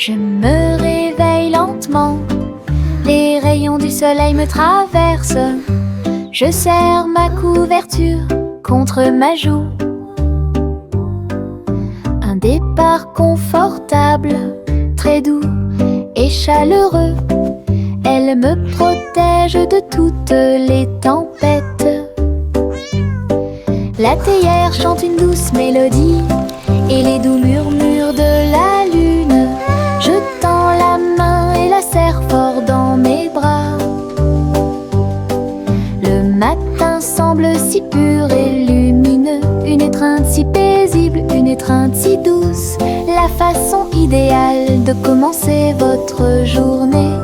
Je me réveille lentement, les rayons du soleil me traversent. Je serre ma couverture contre ma joue. Un départ confortable, très doux et chaleureux. Elle me protège de toutes les tempêtes. La théière chante une douce mélodie et les doux murmures de la lune. Je tends la main et la serre fort dans mes bras. Le matin semble si pur et lumineux, une étreinte si paisible, une étreinte si douce. La façon idéale de commencer votre journée.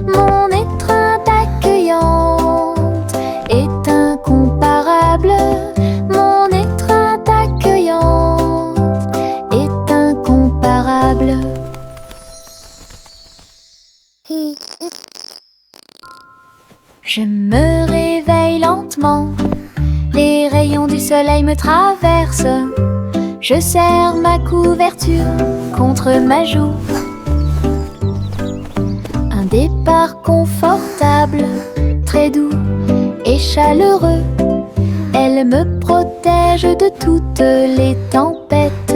Mon étreinte accueillante est incomparable. Mon étreinte accueillante est incomparable. Je me réveille lentement, les rayons du soleil me traversent. Je serre ma couverture contre ma joue. Un départ confortable, très doux et chaleureux. Elle me protège de toutes les tempêtes.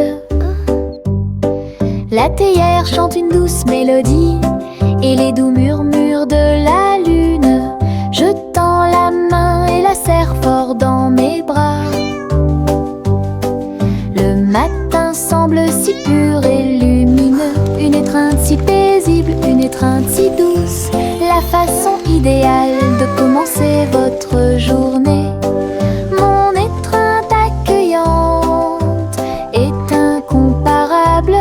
La théière chante une douce mélodie et les doux murmures de la lune. Je tends la main et la serre fort dans mes bras. Le matin semble si pur et lumineux, une étreinte si paisible, une étreinte si douce. La façon idéale de commencer votre journée. Mon étreinte accueillante est incomparable.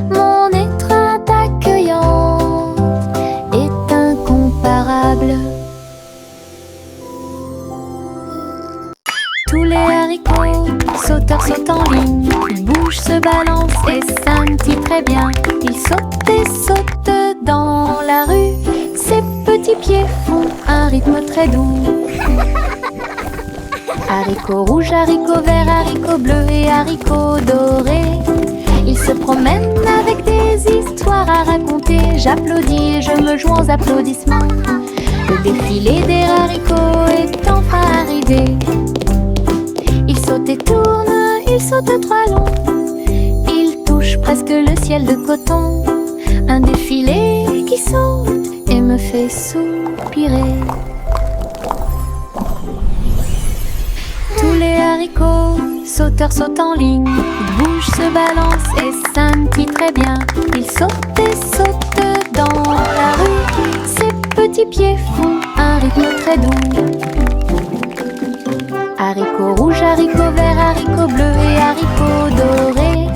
Mon étreinte accueillante est incomparable. Tous les haricots sauteurs sautent en ligne. Ils bougent, se balancent et scintillent très bien. Ils sautent et sautent dans la rue. Ses petits pieds font un rythme très doux. Haricots rouges, haricots verts, haricots bleus et haricots dorés. Ils se promènent avec des histoires à raconter. J'applaudis et je me joins aux applaudissements. Le défilé des haricots est enfin arrivé. Ils sautent et tournent, ils sautent trois longs. Ils touchent presque le ciel de coton. Un défilé qui saute et me fait soupirer. Tous les haricots sauteurs sautent en ligne. Ils bougent, se balancent et scintillent très bien. Ils sautent et sautent dans la rue. Ses petits pieds font un rythme très doux. Haricots rouges, haricots verts, haricots bleus et haricots dorés.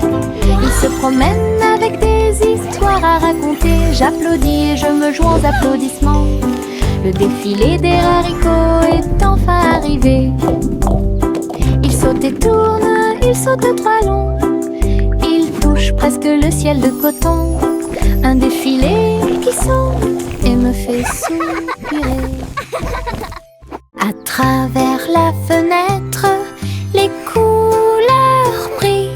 Ils se promènent avec des histoires à raconter. J'applaudis et je me joins aux applaudissements. Le défilé des haricots est enfin arrivé. Ils sautent et tournent, ils sautent trois longs. Ils touchent presque le ciel de coton. Un défilé qui saute et me fait soupirer. À travers la fenêtre, les couleurs brillent,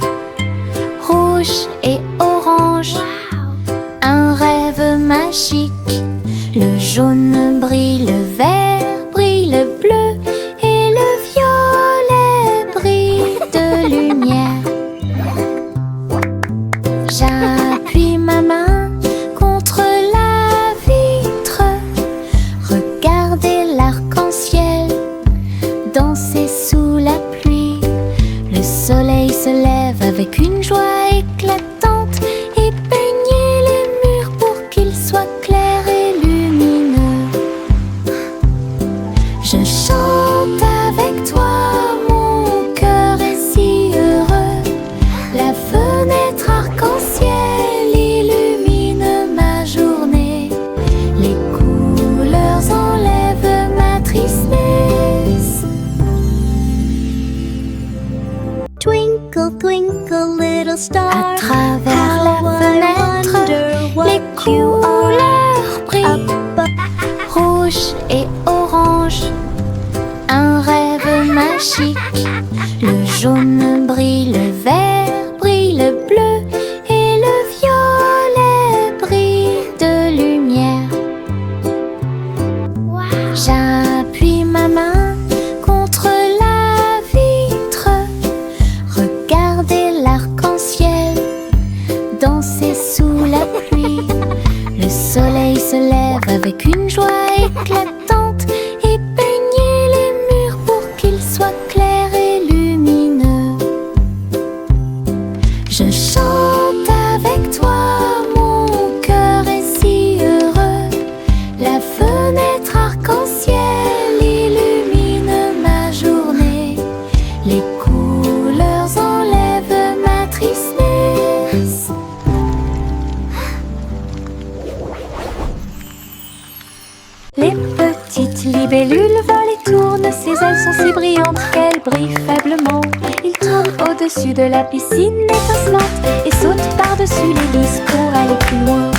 rouge et orange, un rêve magique. Le jaune brille, le vert brille, le bleu et le violet brillent de lumière. J'appuie ma main contre la vitre, regardez l'arc-en-ciel danser sous la pluie. Le soleil se lève avec une joie éclatante et peigner les murs pour qu'ils soient clairs et lumineux. Je chante avec toi, mon cœur est si heureux. La fenêtre arc-en-ciel illumine ma journée. Les couleurs enlèvent ma tristesse. Twinkle, twinkle, little star. À travers la fenêtre, les couleurs brillent, rouge et orange, un rêve magique. Le jaune brille, le vert brille, le bleu et le violet libellule vole et tourne, ses ailes sont si brillantes qu'elles brillent faiblement. Il tourne au-dessus de la piscine étincelante et saute par-dessus l'hélice pour aller plus loin.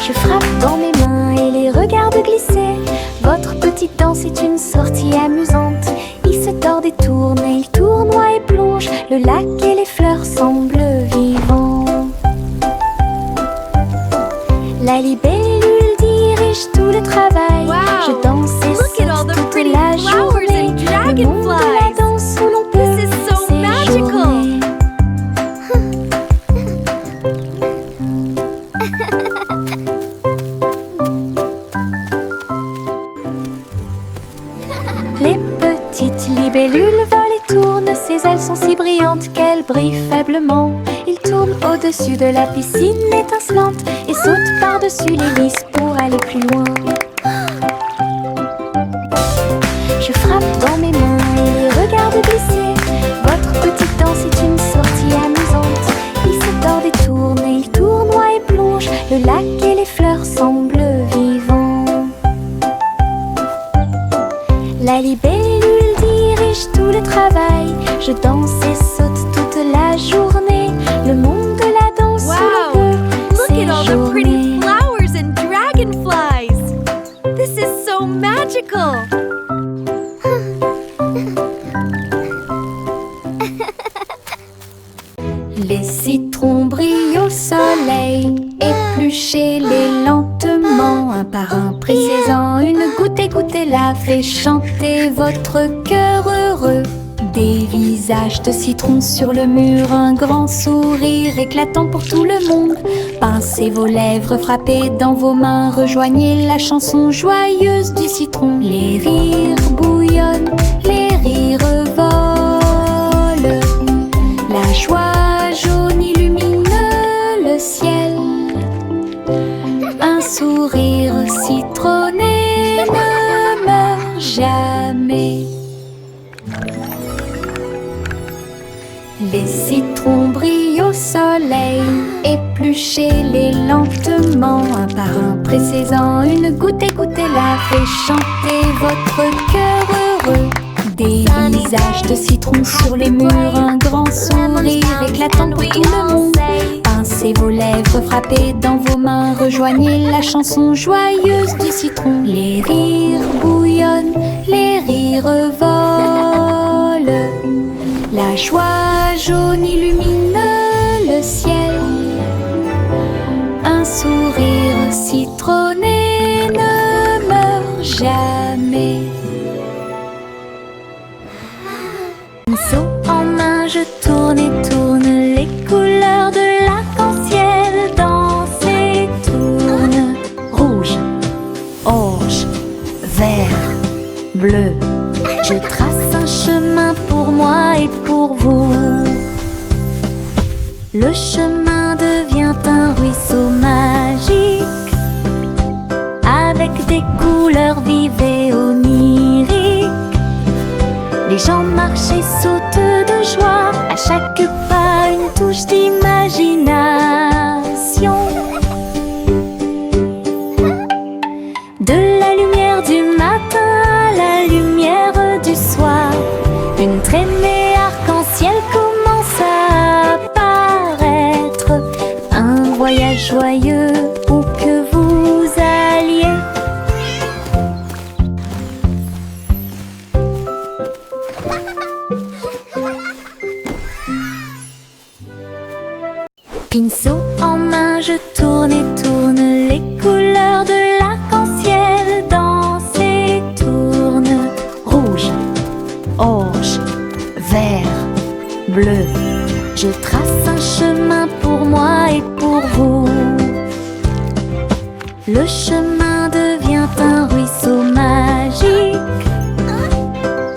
Je frappe dans mes mains et les regarde glisser. Votre petite danse est une sortie amusante. Il se tord et tourne, et il tournoie et plonge. Le lac et les fleurs semblent vivants. La libellule dirige tout le travail. Wow. Je danse et Look at all the saute toute pretty la flowers journée. and Le monde de la dragonflies. danse où l'on peut This is so magical. séjourner. Les petites libellules volent et tournent, ses ailes sont si brillantes qu'elles brillent faiblement. Il tourne au-dessus de la piscine étincelante et saute par-dessus l'hélice pour aller plus loin. Je frappe dans mes mains et les regarde glisser. Votre petite danse est une sortie amusante. Il se tord et tourne, et il tournoie et plonge. Le lac et les fleurs semblent vivants. La libellule dirige tout le travail. Je danse et saute toute la journée. Le monde de la danse où Wow. l'on peut Look at all the pretty séjourner. flowers and dragonflies. This is so magical. Les citrons brillent au soleil, épluchez-les lentement, un par un, pressez-en une goutte et goûtez-la, fait chanter votre cœur heureux. Des visages de citrons sur le mur, un grand sourire éclatant pour tout le monde. Pincez vos lèvres, frappez dans vos mains, rejoignez la chanson joyeuse du citron. Les rires bouillonnent, les rires volent, la joie jaune illumine le ciel. Un sourire citronné ne meurt jamais. Les citrons brillent au soleil, épluchez-les lentement, un par un, pressez-en une goutte et goûtez-la, fait chanter votre cœur heureux. Des visages de citrons sur les murs, un grand sourire éclatant pour tout le monde. Pincez vos lèvres, frappez dans vos mains, rejoignez la chanson joyeuse du citron. Les rires bouillonnent, les rires volent, la joie jaune illumine le ciel. Un sourire citronné ne meurt jamais. Pinceau en main, je tourne et tourne, les couleurs de l'arc-en-ciel dansent et tournent. Rouge, orange, vert, bleu. Je trace un chemin pour moi et pour vous. Le chemin devient un ruisseau magique, avec des couleurs vives et oniriques. Les gens marchent et sautent de joie, à chaque pas une touche d'imagination. De la lumière du matin à la lumière du soir, une traînée arc-en-ciel commence à apparaître. Un voyage joyeux où que vous alliez. Pinceau en main, je tourne et tourne, les couleurs de l'arc-en-ciel dansent et tournent. Rouge, orange, vert, bleu. Je trace un chemin pour moi et pour vous. Le chemin devient un ruisseau magique,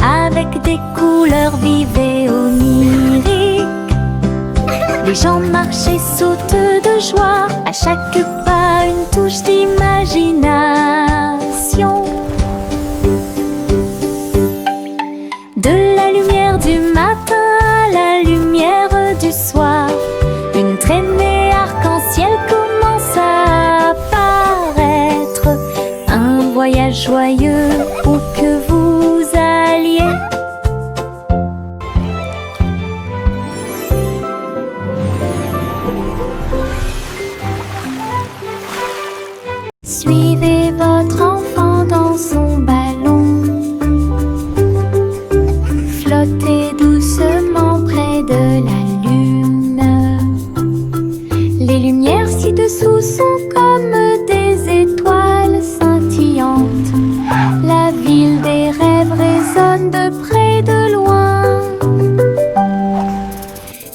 avec des couleurs vives et oniriques. Les gens marchent et sautent de joie, à chaque pas une touche d'imagination. De la lumière du matin à la lumière du soir, une traînée arc-en-ciel commence à apparaître. résonnent de près de loin.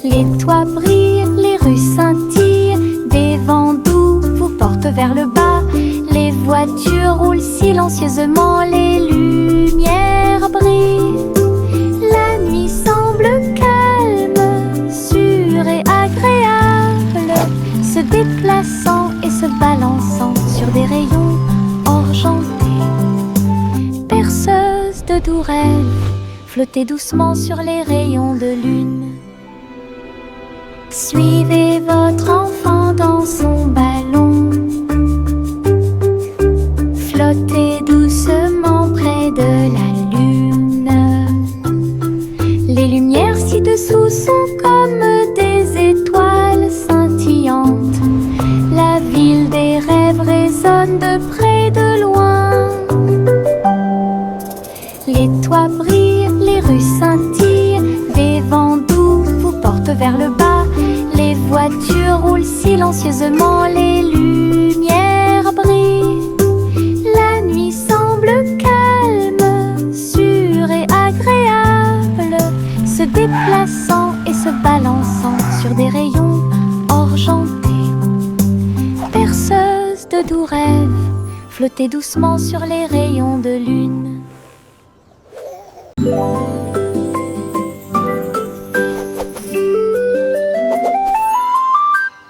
Les toits brillent, les rues scintillent, des vents doux vous portent vers le bas. Les voitures roulent silencieusement, les lumières brillent. La nuit semble calme, sûre et agréable, se déplaçant et se balançant sur des rayons argentés. Berceuse de doux rêves, flottez doucement sur les rayons de lune. Suivez votre enfant dans son ballon. Flottez doucement près de la lune. Les lumières ci-dessous sont comme des étoiles scintillantes. La ville des rêves résonne de près de loin. Les toits brillent, les rues scintillent, des vents doux vous portent vers le bas. Les voitures roulent silencieusement, les lumières brillent. La nuit semble calme, sûre et agréable, se déplaçant et se balançant sur des rayons argentés. Berceuse de doux rêves, flottez doucement sur les rayons de lune.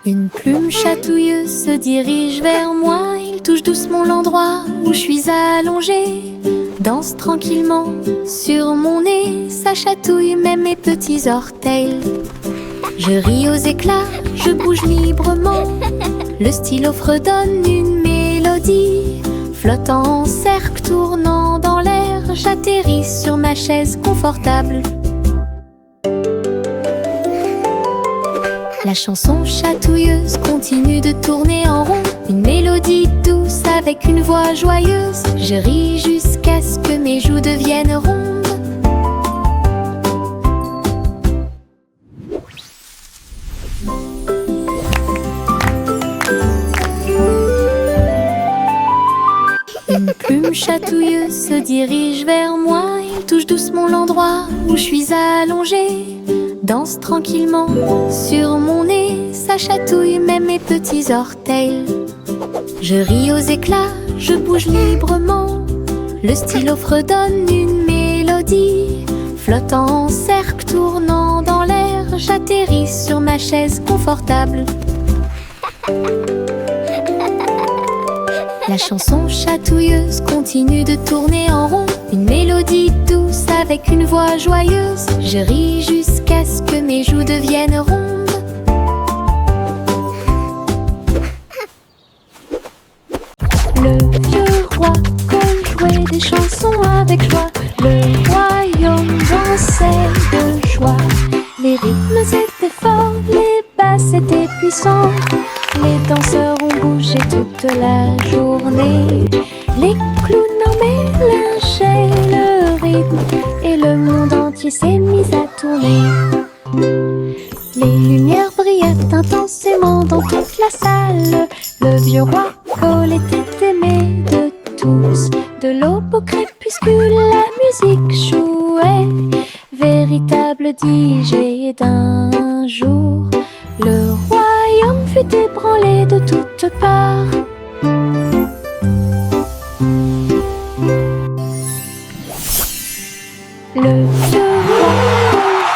Une plume chatouilleuse se dirige vers moi. Il touche doucement l'endroit où je suis allongée. Danse tranquillement sur mon nez. Ça chatouille même mes petits orteils. Je ris aux éclats, je bouge librement. Le stylo fredonne une mélodie. Flottant en cercle, tournant dans l'air, j'atterris sur ma chaise confortable. La chanson chatouilleuse continue de tourner en rond. Une mélodie douce avec une voix joyeuse. Je ris jusqu'à ce que mes joues deviennent rondes. Une plume chatouilleuse se dirige vers moi. Il touche doucement l'endroit où je suis allongée. Danse tranquillement sur mon nez. Ça chatouille même mes petits orteils. Je ris aux éclats, je bouge librement. Le stylo fredonne une mélodie. Flottant en cercle, tournant dans l'air, j'atterris sur ma chaise confortable. La chanson chatouilleuse continue de tourner en rond. Une mélodie douce avec une voix joyeuse. Je ris jusqu'à ce que mes joues deviennent rondes. Le vieux roi jouait des chansons avec joie. Le royaume dansait de joie. Les rythmes étaient forts, les basses étaient puissants. Les danseurs ont bougé toute la journée. Les clowns en mélangeaient le rythme et le monde entier s'est mis à tourner. Les lumières brillaient intensément dans toute la salle. Le vieux roi Cole était aimé de tous. De l'aube au crépuscule, la musique jouait. Véritable DJ d'un jour. Le royaume fut ébranlé de toutes parts. Le vieux roi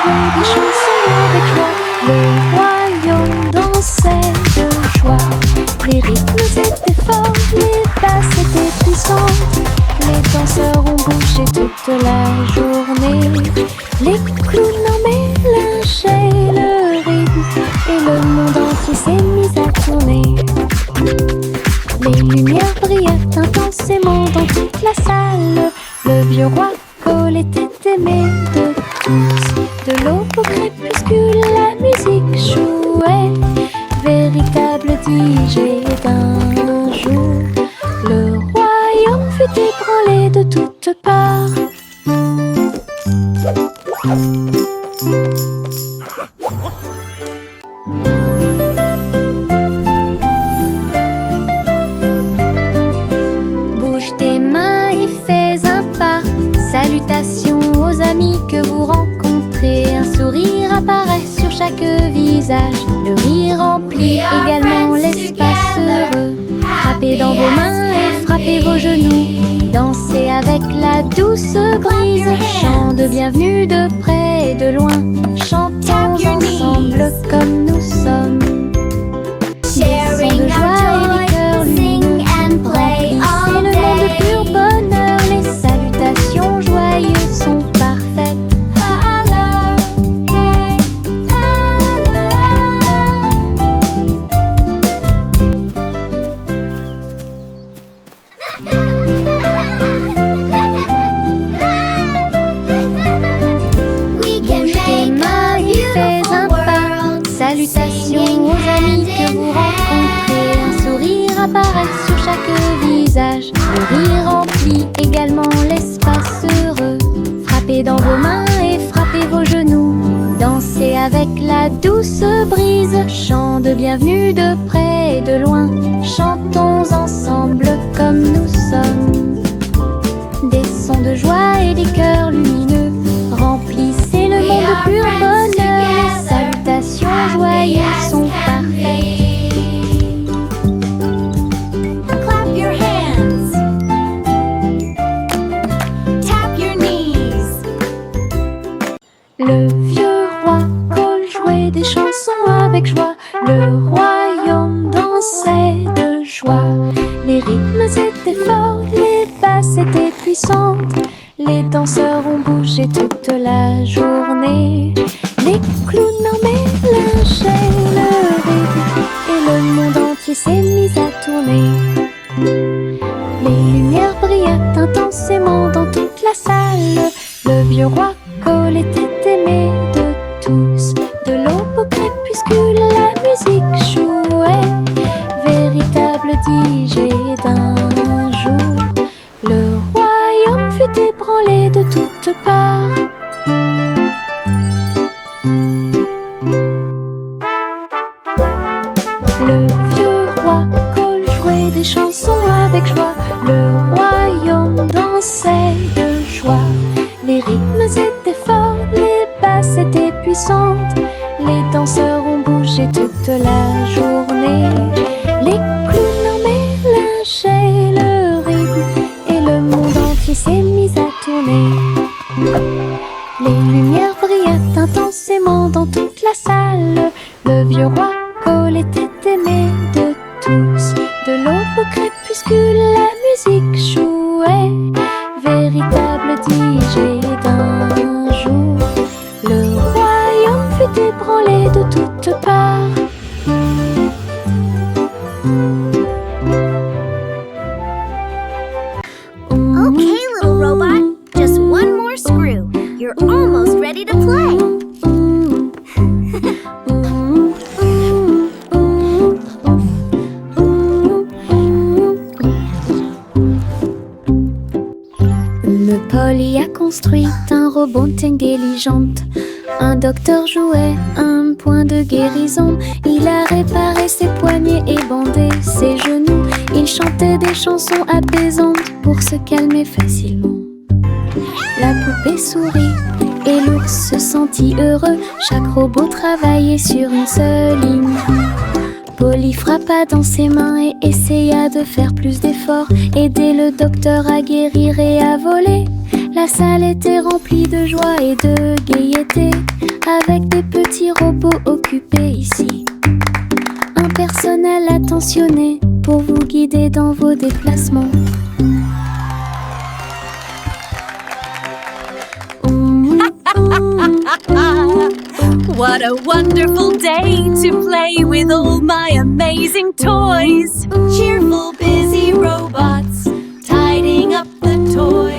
jouait des chansons avec joie. Le royaume dansait de joie. Les rythmes étaient forts, les basses étaient puissantes. Les danseurs ont bougé toute la journée. Les clowns en mélangeaient le rythme et le monde entier s'est mis à tourner. Les lumières brillaient intensément dans toute la salle. Le vieux roi Cole était aimé de tous. De l'aube au crépuscule, la musique jouait. Véritable DJ d'un jour. Le royaume fut ébranlé de toutes parts. Bouge tes mains et fais un pas. Salutations que vous rencontrez, un sourire apparaît sur chaque visage. Le rire remplit également l'espace heureux. Frappez dans vos mains et frappez vos genoux. Dansez avec la douce brise. Chant de bienvenue de près et de loin. Chantons ensemble comme nous sommes. Des sons de joie et des cœurs lumineux. Remplissez le monde de pur bonheur. Les salutations joyeuses sont parfaites. Salutations aux amis que vous rencontrez. Un sourire apparaît sur chaque visage. Le rire remplit également l'espace heureux. Frappez dans vos mains et frappez vos genoux. Dansez avec la douce brise. Chant de bienvenue de près et de loin. Chantons ensemble comme nous sommes. Des sons de joie et des cœurs lumineux. Remplissez le monde de pur bonheur. Les salutations joyeuses sont parfaites. Clap your hands. Tap your knees. Le vieux roi Cole jouait des chansons avec joie. Le royaume dansait de joie. Les rythmes étaient forts, les basses étaient puissantes. Les danseurs ont bougé toute la journée. Les clowns en mélangeaient le rythme et le monde entier s'est mis à tourner. Les lumières brillaient intensément dans toute la salle. Le vieux roi Cole était aimé de tous. De l'aube au crépuscule, la musique jouait. Véritable DJ d'un jour. Le royaume fut ébranlé de toutes parts. Le vieux roi Cole jouait des chansons avec joie. Le royaume dansait de joie. Les rythmes étaient forts, les basses étaient puissantes. Les danseurs ont bougé toute la journée. Les clowns en mélangeaient le rythme et le monde entier s'est mis à tourner. Les lumières brillaient intensément dans toute la salle. Le vieux roi Cole était aimé de tous. De l'aube au crépuscule, la musique jouait. Véritable DJ d'un jour. Le royaume fut ébranlé de toutes parts. Okay, little robot, just one more screw. You're almost ready to play. Polly a construit un robot intelligente. Un docteur jouait un point de guérison. Il a réparé ses poignets et bandé ses genoux. Il chantait des chansons apaisantes pour se calmer facilement. La poupée sourit et l'ours se sentit heureux. Chaque robot travaillait sur une seule ligne. Polly frappa dans ses mains et essaya de faire plus d'efforts. Aider le docteur à guérir et à voler. La salle était remplie de joie et de gaieté, avec des petits robots occupés ici. Un personnel attentionné pour vous guider dans vos déplacements. What a wonderful day to play with all my amazing toys. Cheerful, busy robots, tidying up the toys.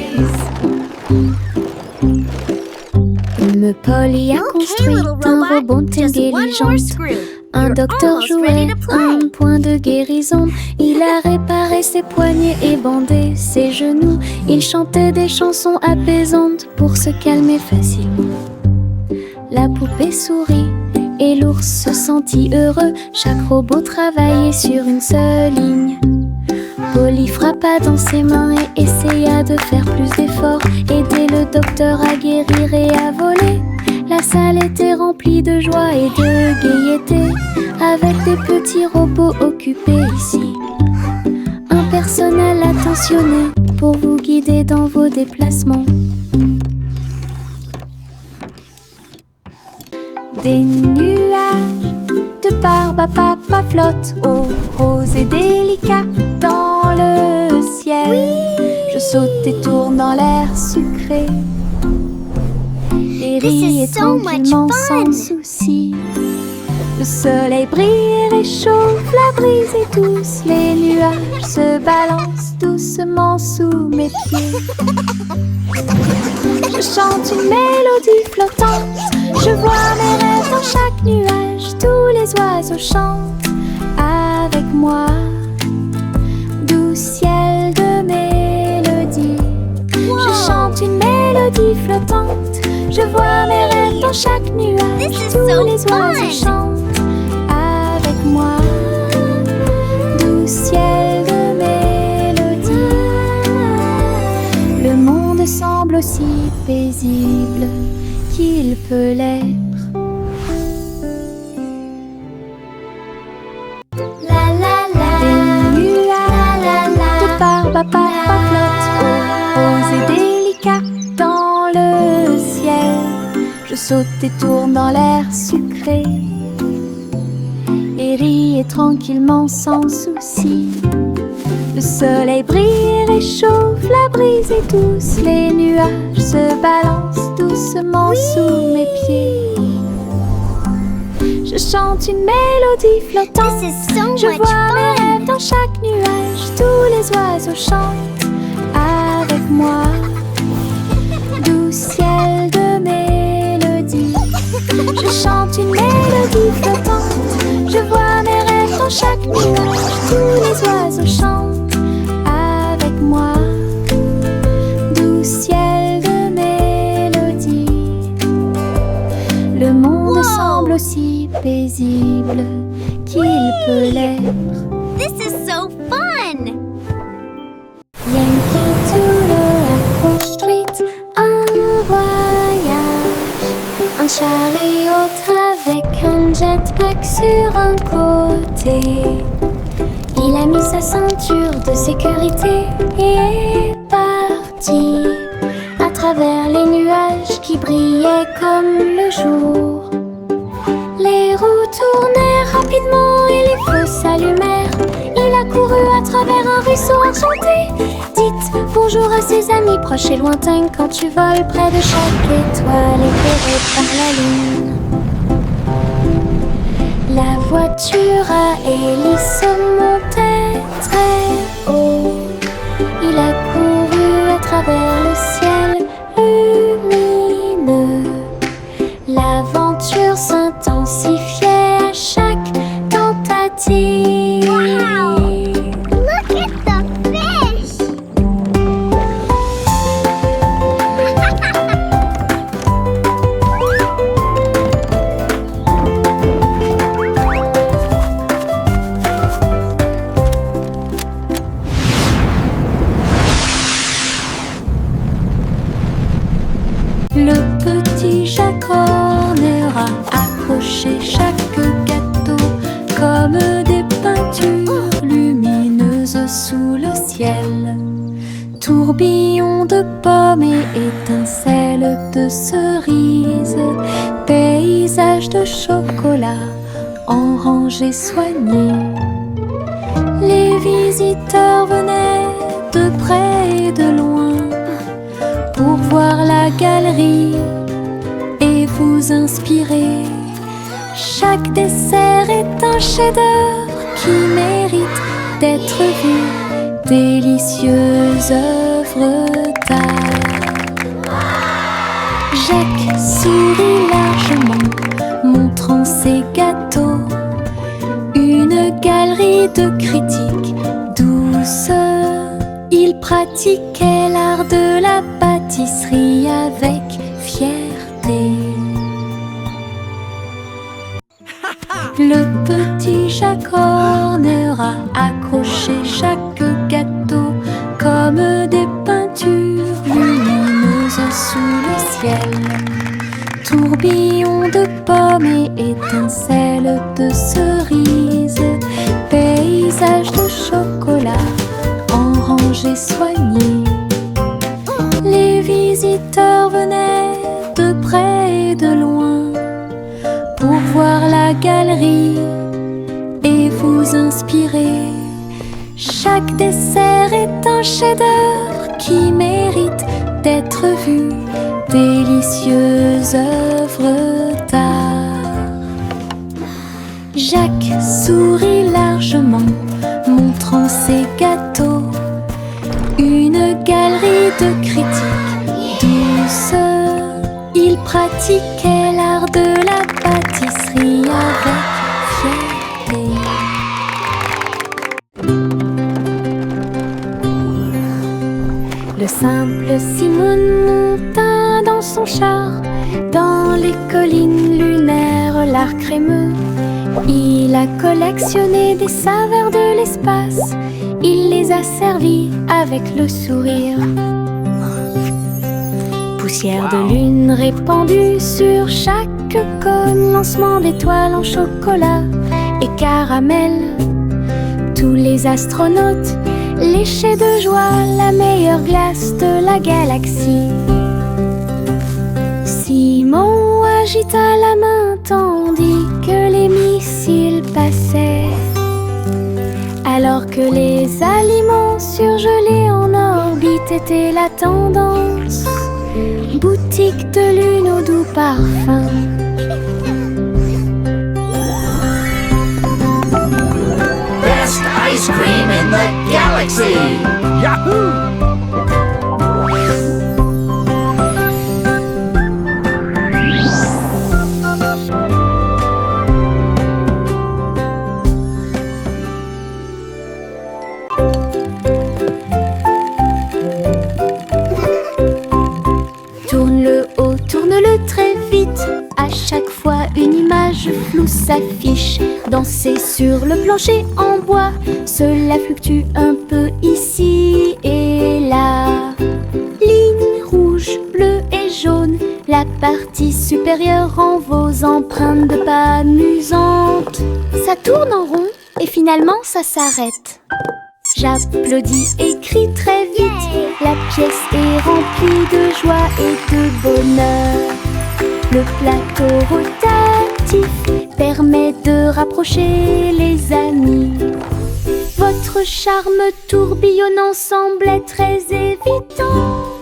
Polly a construit little un robot, robot just one more intelligent. screw. Un You're docteur almost ready jouait to play. un point de guérison. Il a réparé ses poignets et bandé ses genoux. Il chantait des chansons apaisantes pour se calmer facilement. La poupée sourit et l'ours se sentit heureux. Chaque robot travaillait sur une seule ligne. Polly frappa dans ses mains et essaya de faire plus d'efforts, aider le docteur à guérir et à voler. La salle était remplie de joie et de gaieté, avec des petits robots occupés ici. Un personnel attentionné pour vous guider dans vos déplacements. Des nuages de barbe à papa flottent, oh, rose et délicat dans le ciel. Je saute et tourne dans l'air sucré et ris et tranquillement sans souci. Le soleil brille et réchauffe, la brise est douce, les nuages se balancent doucement sous mes pieds. Je chante une mélodie flottante, je vois mes rêves dans chaque nuage, tous les oiseaux chantent avec moi. Doux ciel de mélodie, je chante une mélodie flottante, je vois mes rêves dans chaque nuage, tous les oiseaux chantent avec moi. Doux ciel de mélodie, le monde semble aussi paisible qu'il peut l'être. La la la. Des nuages de barbe à papa flottent, rose et délicat dans le ciel. Je saute et tourne dans l'air sucré et ris et tranquillement sans souci. Le soleil brille et réchauffe, la brise est douce, les nuages se balancent doucement sous mes pieds. Je chante une mélodie flottante, This is so je much vois mes fun. rêves dans chaque nuage, tous les oiseaux chantent avec moi. Doux ciel de mélodie, je chante une mélodie flottante, je vois mes rêves dans chaque nuage, tous les oiseaux chantent avec moi. Doux ciel de mélodie, le monde semble aussi paisible qu'il peut l'être. This is so fun. Yankee Doodle à Street, un voyage, un chariot avec un jetpack sur un côté. Il a mis sa ceinture de sécurité et est parti à travers les nuages qui brillaient comme le jour. Les roues tournaient rapidement et les feux s'allumèrent. Il a couru à travers un ruisseau enchanté. Dites bonjour à ses amis proches et lointains quand tu voles près de chaque étoile éclairée par la lune. La voiture à hélice montait très haut. Il a couru à travers le ciel lumineux. L'aventure s'intensifiait à chaque tentative. Wow! Look at the fish. Le petit Jacques Horner a accroché chaque gâteau comme des peintures lumineuses sous le ciel. Tourbillon de pommes et étincelles de cerises, paysage de chocolat en rangées soignées. Les visiteurs venaient de près et de loin pour voir la galerie et vous inspirer. Chaque dessert est un chef-d'œuvre qui mérite d'être vu. Délicieuse œuvre d'art. Jacques sourit largement, montrant ses gâteaux. Une galerie de critiques douce. Il pratiquait l'art de la pâtisserie avec fierté. Le petit Jacques Horner a accroché chaque gâteau Tourbillon de pommes et étincelles de cerises, paysage de chocolat en rangées soignées. Les visiteurs venaient de près et de loin pour voir la galerie et vous inspirer. Chaque dessert est un chef-d'œuvre qui mérite d'être vu, délicieuse œuvre d'art. Jacques sourit largement, montrant ses gâteaux. Une galerie de critiques douce, il pratiquait l'art de la pâtisserie avec fierté. Le simple Simon monta dans son char, dans les collines lunaires, l'art crémeux. Il a collectionné des saveurs de l'espace, il les a servis avec le sourire. Poussière de lune répandue sur chaque cône, lancement d'étoiles en chocolat et caramel. Tous les astronautes léchaient de joie la meilleure glace de la galaxie. Simon agita la main tandis que les missiles passaient, alors que les aliments surgelés en orbite étaient la tendance. Boutique de lune au doux parfum. Best ice cream in the galaxy! Yahoo! Tourne-le haut, tourne-le très vite. À chaque fois une image floue s'affiche. Danser sur le plancher en bois, cela fluctue un peu ici et là. Ligne rouge, bleue et jaune, la partie supérieure rend vos empreintes de pas amusantes. Ça tourne en rond et finalement ça s'arrête. J'applaudis et crie très vite. La pièce est remplie de joie et de bonheur. Le plateau rotatif permet de rapprocher les amis. Votre charme tourbillonnant semblait très évident.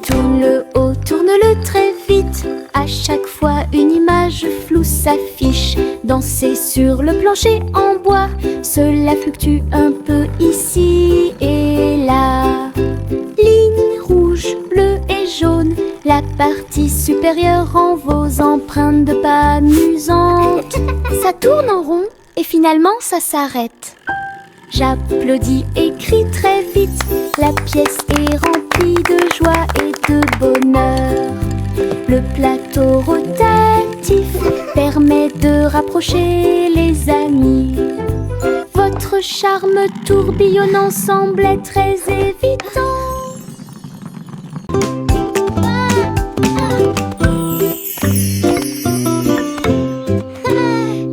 Tourne-le haut, tourne-le très vite. À chaque fois une image floue s'affiche. Danser sur le plancher en bois, cela fluctue un peu ici et là. Ligne rouge, bleue et jaune, la partie supérieure rend vos empreintes de pas amusantes. Ça tourne en rond et finalement ça s'arrête. J'applaudis et crie très vite. La pièce est remplie de joie et de bonheur. Le plateau rotatif permet de rapprocher les amis. Votre charme tourbillonnant semblait très évident.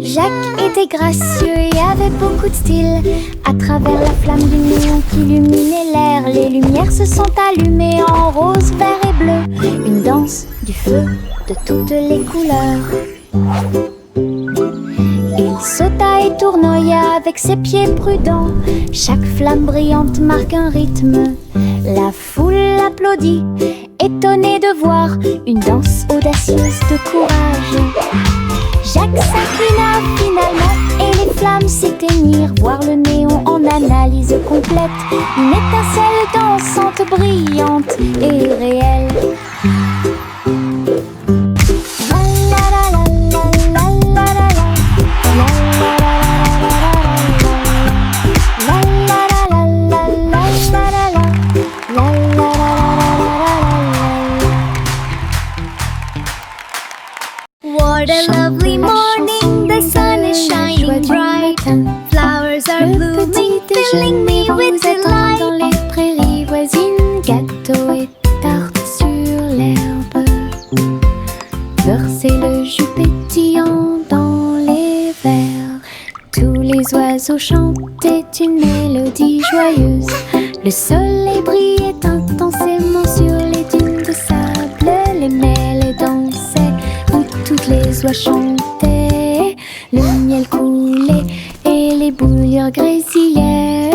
Jacques était gracieux et avait beaucoup de style. À travers la flamme du néon qui illuminait l'air, les lumières se sont allumées en rose, vert et bleu. Une danse du feu de toutes les couleurs. Il sauta et tournoya avec ses pieds prudents. Chaque flamme brillante marque un rythme. La foule applaudit, étonnée de voir une danse audacieuse de courage. Jacques s'inclina finalement et les flammes s'éteignirent. Voir le néon en analyse complète. Une étincelle dansante, brillante et réelle. What a lovely morning, the sun is shining bright. Flowers are blooming, filling me vous attend dans les prairies voisines. Gâteaux et tartes sur l'herbe. Versez le jus pétillant dans les verres. Tous les oiseaux chantaient une mélodie joyeuse. Le soleil brillait intensément sur les dunes de sable. Les mêlées dansaient où toutes les oies chantaient. Le miel coulait et les bouillures grésillaient.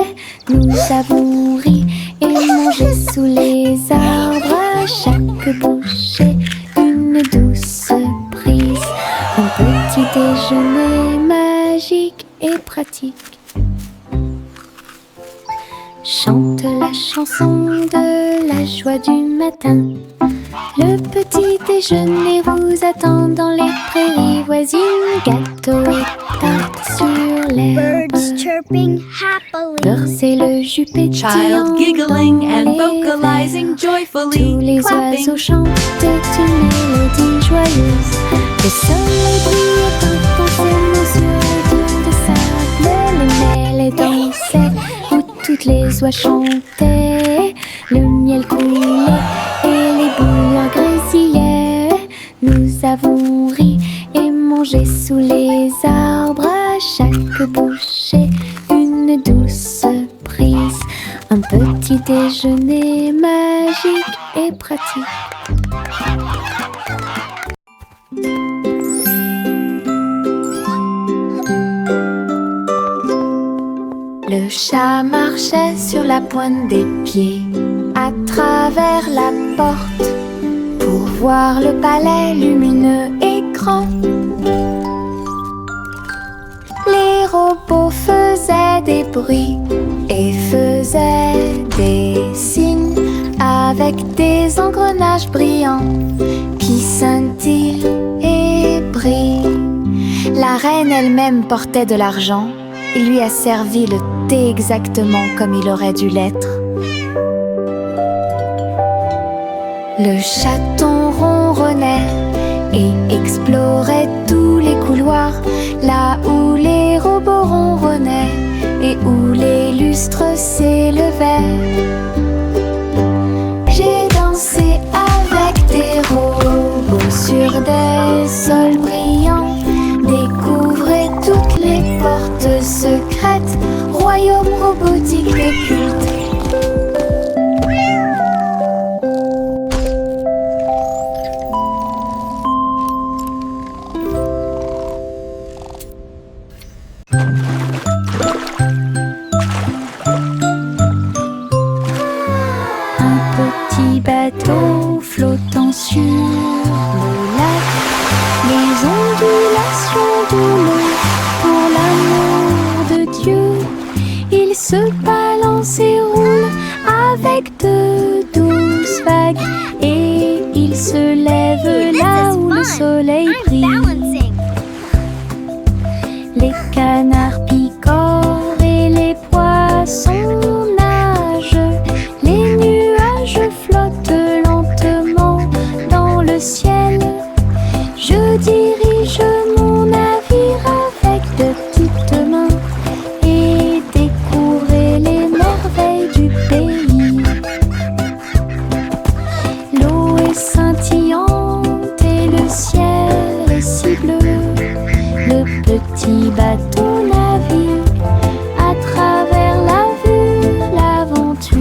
Nous avons ri et mangé sous les arbres. À chaque bouchée, une douce prise. Un petit déjeuner magique et pratique. Chante la chanson de la joie du matin. Le petit déjeuner vous attend dans les prairies voisines. Gâteaux et tartes sur l'herbe. Birds chirping happily. Versez le jus pétillant Child giggling dans and les vocalizing verres. joyfully, Tous les clapping. oiseaux chantaient une mélodie joyeuse. Le soleil brillait intensément sur les dunes de sable. Les mêlées dansaient où toutes les oies chantaient. Le miel coulait et les bouillures grésillaient. Nous avons ri et mangé sous les arbres. À chaque bouchée, une douce prise. Un petit déjeuner magique et pratique. Le chat marchait sur la pointe des pieds à travers la porte pour voir le palais lumineux et grand. Les robots faisaient des bruits et faisaient des signes avec des engrenages brillants qui scintillent et brillent. La reine elle-même portait de l'argent. Il lui a servi le thé exactement comme il aurait dû l'être. Le chaton ronronnait et explorait tous les couloirs, là où les robots ronronnaient et où les lustres s'élevaient. J'ai dansé avec des robots sur des sols brillants. Découvrez toutes les portes secrètes, royaume robotique occulte. Un petit bateau flottant sur le lac. Les ondulations de l'eau, pour l'amour de Dieu, il se balance et roule avec de douces vagues. Et il se lève là où le soleil I'm brille. balancing. Les canards picorent et les poissons nagent. Les nuages flottent lentement dans le ciel. Je dirige mon navire avec de petites mains et découvrez les merveilles du pays. L'eau est scintillante et le ciel est si bleu. Le petit bateau navigue à travers la vue. L'aventure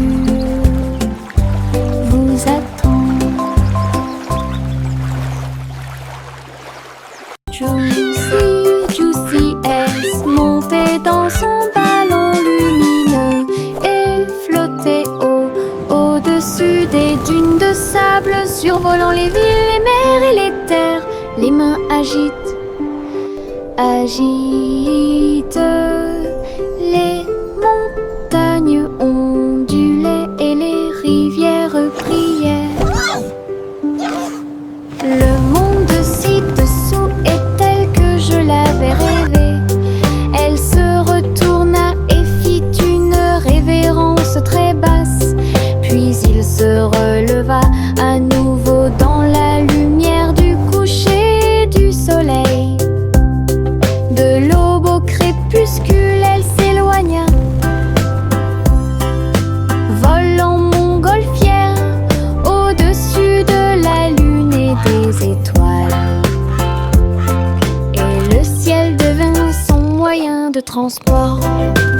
vous attend. Juicy S montait dans son ballon lumineux et flottait au-dessus des dunes de sable, survolant les villes, les mers et les terres. Les mains agitent les montagnes ondulaient et les rivières priaient. Le monde ci-dessous est tel que je l'avais rêvé. Elle se retourna et fit une révérence très basse. Puis il se releva à nouveau dans la lumière du coucher du soleil. De l'aube au crépuscule, transport.